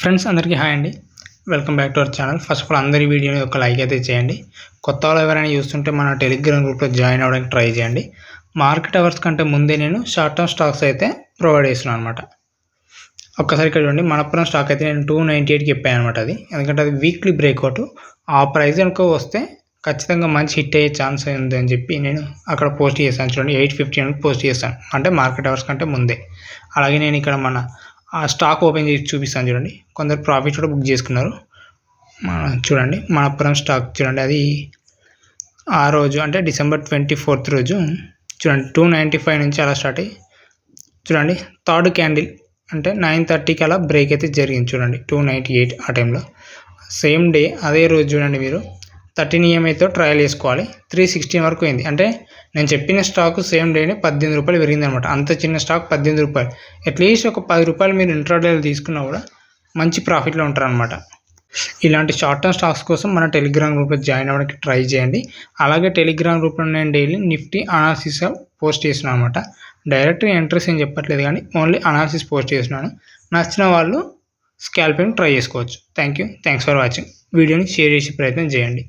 Friends అందరికీ hi అండి. Welcome back to our channel. First of all అందరి వీడియోని ఒక లైక్ అయితే చేయండి. కొత్త వాళ్ళు ఎవరైనా చూస్తుంటే మన టెలిగ్రామ్ గ్రూప్లో జాయిన్ అవ్వడానికి ట్రై చేయండి. మార్కెట్ అవర్స్ కంటే ముందే నేను షార్ట్ టర్మ్ స్టాక్స్ అయితే ప్రొవైడ్ చేస్తున్నాను అనమాట. ఒక్కసారి ఇక్కడ చూడండి, మనపురం స్టాక్ అయితే నేను 298కి చెప్పాను అనమాట. అది ఎందుకంటే అది వీక్లీ బ్రేక్అవుట్. ఆ ప్రైస్ అనుకో వస్తే ఖచ్చితంగా మంచి హిట్ అయ్యే ఛాన్స్ ఉంది అని చెప్పి నేను అక్కడ పోస్ట్ చేశాను. చూడండి 8:15 పోస్ట్ చేశాను, అంటే మార్కెట్ అవర్స్ కంటే ముందే. అలాగే నేను ఇక్కడ మన ఆ స్టాక్ ఓపెన్ చేసి చూపిస్తాను చూడండి. కొందరు ప్రాఫిట్ కూడా బుక్ చేసుకున్నారు. చూడండి మనపురం స్టాక్ చూడండి, అది ఆ రోజు అంటే December 24 రోజు చూడండి 295 నుంచి అలా స్టార్ట్ అయ్యి చూడండి థర్డ్ క్యాండిల్ అంటే 9:30కి అలా బ్రేక్ అయితే జరిగింది. చూడండి 298 ఆ టైంలో. సేమ్ డే అదే రోజు చూడండి మీరు 13 EMIతో ట్రయల్ చేసుకోవాలి. 316 వరకు అయింది. అంటే నేను చెప్పిన స్టాక్ సేమ్ డేనే ₹18 పెరిగింది అనమాట. అంత చిన్న స్టాక్ ₹18. అట్లీస్ట్ ఒక ₹10 మీరు ఇంట్రాడేలో తీసుకున్నా కూడా మంచి ప్రాఫిట్లో ఉంటారనమాట. ఇలాంటి షార్ట్ టర్మ్ స్టాక్స్ కోసం మన టెలిగ్రామ్ గ్రూప్లో జాయిన్ అవ్వడానికి ట్రై చేయండి. అలాగే టెలిగ్రామ్ గ్రూప్లో నేను డైలీ నిఫ్టీ అనాలిసిస్ పోస్ట్ చేస్తున్నాను అనమాట. డైరెక్ట్గా ఎంట్రీస్ ఏం చెప్పట్లేదు, కానీ ఓన్లీ అనాలిసిస్ పోస్ట్ చేస్తున్నాను. నచ్చిన వాళ్ళు స్కాల్పింగ్ ట్రై చేసుకోవచ్చు. Thanks for watching. వీడియోని షేర్ చేసే ప్రయత్నం చేయండి.